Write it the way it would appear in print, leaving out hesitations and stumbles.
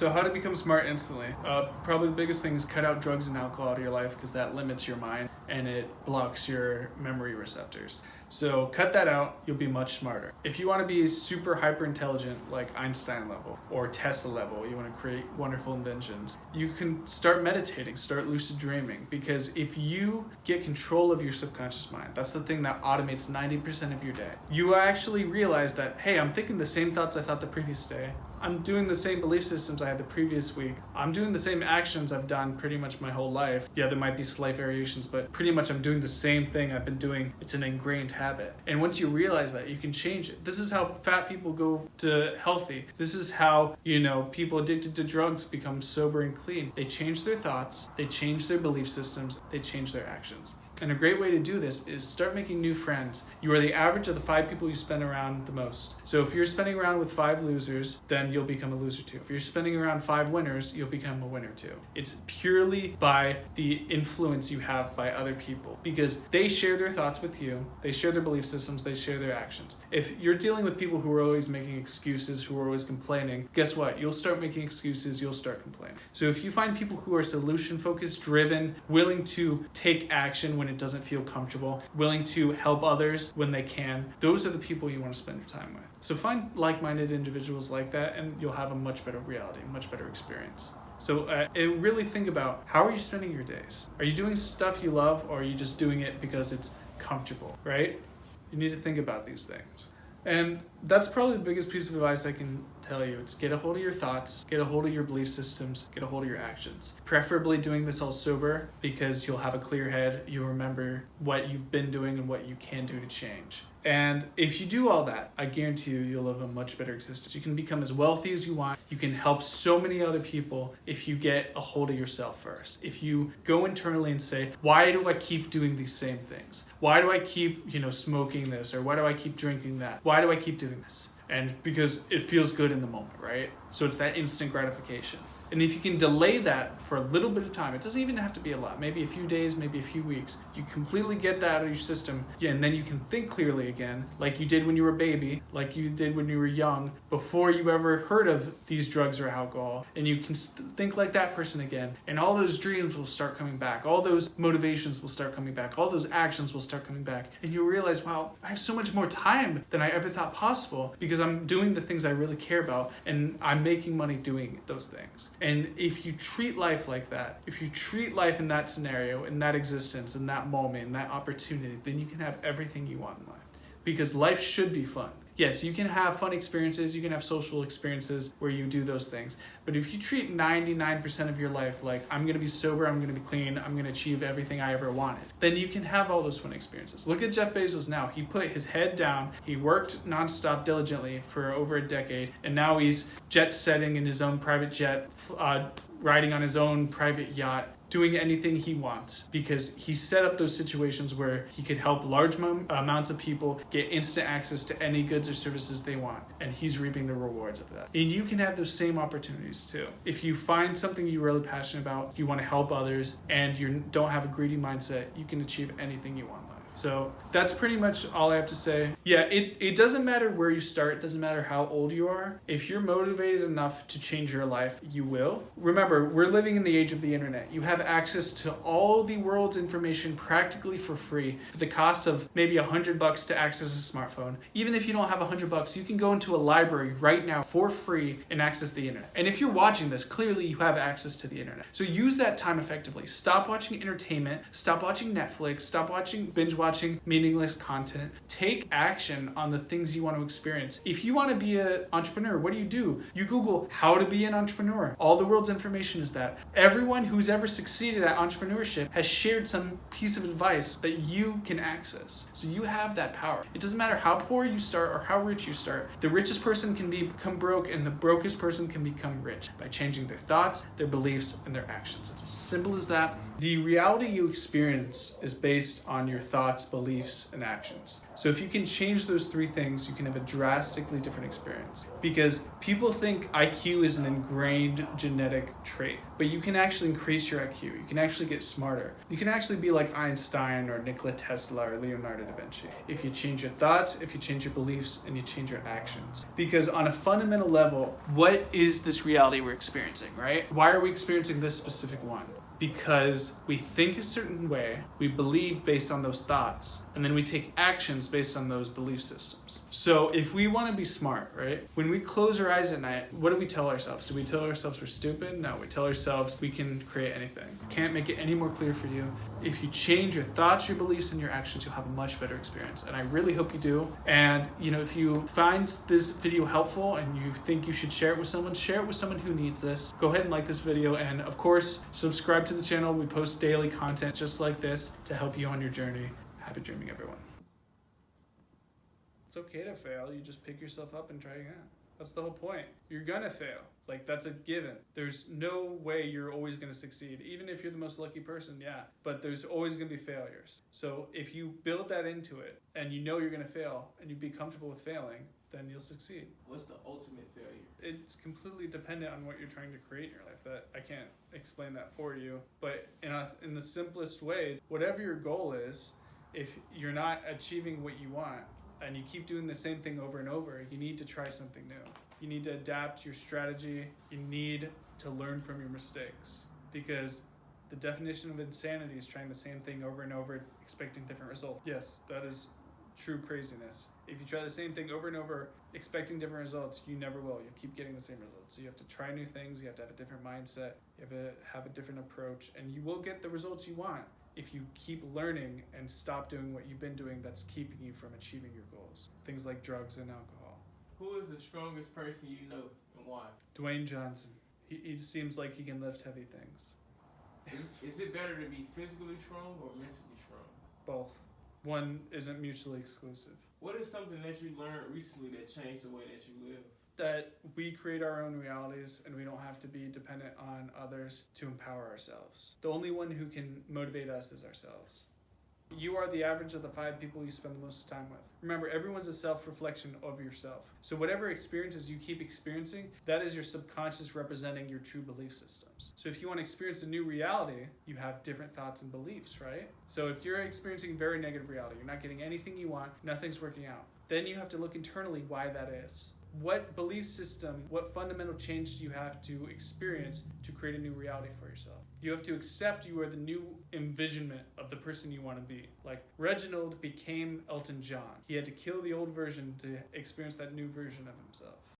So how to become smart instantly? Probably the biggest thing is cut out drugs and alcohol out of your life because that limits your mind and it blocks your memory receptors. So cut that out, you'll be much smarter. If you want to be super hyper intelligent, like Einstein level or Tesla level, you want to create wonderful inventions, you can start meditating, start lucid dreaming, because if you get control of your subconscious mind, that's the thing that automates 90% of your day. You actually realize that, hey, I'm thinking the same thoughts I thought the previous day. I'm doing the same belief systems I had the previous week. I'm doing the same actions I've done pretty much my whole life. Yeah, there might be slight variations, but pretty much I'm doing the same thing I've been doing. It's an ingrained habit. And once you realize that, you can change it. This is how fat people go to healthy. This is how, people addicted to drugs become sober and clean. They change their thoughts, they change their belief systems, they change their actions. And a great way to do this is start making new friends. You are the average of the 5 people you spend around the most. So if you're spending around with 5 losers, then you'll become a loser too. If you're spending around 5 winners, you'll become a winner too. It's purely by the influence you have by other people, because they share their thoughts with you, they share their belief systems, they share their actions. If you're dealing with people who are always making excuses, who are always complaining, guess what? You'll start making excuses, you'll start complaining. So if you find people who are solution focused, driven, willing to take action when it doesn't feel comfortable, willing to help others when they can, those are the people you want to spend your time with. So find like-minded individuals like that and you'll have a much better reality, a much better experience. So really think about, how are you spending your days? Are you doing stuff you love, or are you just doing it because it's comfortable, right? You need to think about these things. And that's probably the biggest piece of advice I can tell you. It's get a hold of your thoughts, get a hold of your belief systems, get a hold of your actions. Preferably doing this all sober, because you'll have a clear head, you'll remember what you've been doing and what you can do to change. And if you do all that, I guarantee you'll live a much better existence. You can become as wealthy as you want. You can help so many other people if you get a hold of yourself first. If you go internally and say, why do I keep doing these same things? Why do I keep, smoking this? Or why do I keep drinking that? Why do I keep doing this? And because it feels good in the moment, right? So it's that instant gratification. And if you can delay that for a little bit of time, it doesn't even have to be a lot, maybe a few days, maybe a few weeks, you completely get that out of your system, and then you can think clearly again, like you did when you were a baby, like you did when you were young, before you ever heard of these drugs or alcohol, and you can think like that person again, and all those dreams will start coming back, all those motivations will start coming back, all those actions will start coming back, and you'll realize, wow, I have so much more time than I ever thought possible, because I'm doing the things I really care about, and I'm making money doing those things. And if you treat life like that, if you treat life in that scenario, in that existence, in that moment, in that opportunity, then you can have everything you want in life. Because life should be fun. Yes, you can have fun experiences, you can have social experiences where you do those things. But if you treat 99% of your life like, I'm going to be sober, I'm going to be clean, I'm going to achieve everything I ever wanted, then you can have all those fun experiences. Look at Jeff Bezos now. He put his head down, he worked nonstop diligently for over a decade, and now he's jet setting in his own private jet, riding on his own private yacht, doing anything he wants, because he set up those situations where he could help large amounts of people get instant access to any goods or services they want, and he's reaping the rewards of that. And you can have those same opportunities too. If you find something you're really passionate about, you want to help others, and you don't have a greedy mindset, you can achieve anything you want in life. So that's pretty much all I have to say. Yeah, it doesn't matter where you start. It doesn't matter how old you are. If you're motivated enough to change your life, you will. Remember, we're living in the age of the internet. You have access to all the world's information practically for free, for the cost of maybe $100 to access a smartphone. Even if you don't have $100, you can go into a library right now for free and access the internet. And if you're watching this, clearly you have access to the internet. So use that time effectively. Stop watching entertainment. Stop watching Netflix. Stop binge watching meaningless content. Take action on the things you want to experience. If you want to be an entrepreneur, what do? You Google how to be an entrepreneur. All the world's information is that. Everyone who's ever succeeded at entrepreneurship has shared some piece of advice that you can access. So you have that power. It doesn't matter how poor you start or how rich you start. The richest person can become broke, and the brokest person can become rich by changing their thoughts, their beliefs, and their actions. It's as simple as that. The reality you experience is based on your thoughts thoughts, beliefs, and actions. So if you can change those three things, you can have a drastically different experience. Because people think IQ is an ingrained genetic trait, but you can actually increase your IQ. You can actually get smarter. You can actually be like Einstein or Nikola Tesla or Leonardo da Vinci if you change your thoughts, if you change your beliefs, and you change your actions. Because on a fundamental level, what is this reality we're experiencing, right? Why are we experiencing this specific one? Because we think a certain way, we believe based on those thoughts, and then we take actions based on those belief systems. So if we want to be smart, right? When we close our eyes at night, what do we tell ourselves? Do we tell ourselves we're stupid? No, we tell ourselves we can create anything. Can't make it any more clear for you. If you change your thoughts, your beliefs, and your actions, you'll have a much better experience. And I really hope you do. And if you find this video helpful and you think you should share it with someone who needs this. Go ahead and like this video, and of course, subscribe to the channel. We post daily content just like this to help you on your journey. Happy dreaming, everyone. It's okay to fail. You just pick yourself up and try again. That's the whole point. You're gonna fail. Like, that's a given. There's no way you're always gonna succeed. Even if you're the most lucky person, yeah. But there's always gonna be failures. So if you build that into it and you know you're gonna fail and you be comfortable with failing, then you'll succeed. What's the ultimate failure? It's completely dependent on what you're trying to create in your life. That I can't explain that for you. But in the simplest way, whatever your goal is, if you're not achieving what you want, and you keep doing the same thing over and over, you need to try something new. You need to adapt your strategy. You need to learn from your mistakes, because the definition of insanity is trying the same thing over and over, expecting different results. Yes, that is true craziness. If you try the same thing over and over, expecting different results, you never will. You'll keep getting the same results. So you have to try new things. You have to have a different mindset. You have to have a different approach, and you will get the results you want if you keep learning and stop doing what you've been doing that's keeping you from achieving your goals. Things like drugs and alcohol. Who is the strongest person you know, and why? Dwayne Johnson. He just seems like he can lift heavy things. Is it better to be physically strong or mentally strong? Both. One isn't mutually exclusive. What is something that you learned recently that changed the way that you live? That we create our own realities and we don't have to be dependent on others to empower ourselves. The only one who can motivate us is ourselves. You are the average of the 5 people you spend the most time with. Remember, everyone's a self-reflection of yourself. So whatever experiences you keep experiencing, that is your subconscious representing your true belief systems. So if you want to experience a new reality, you have different thoughts and beliefs, right? So if you're experiencing very negative reality, you're not getting anything you want, nothing's working out, then you have to look internally why that is. What belief system, what fundamental change do you have to experience to create a new reality for yourself? You have to accept you are the new envisionment of the person you want to be. Like Reginald became Elton John. He had to kill the old version to experience that new version of himself.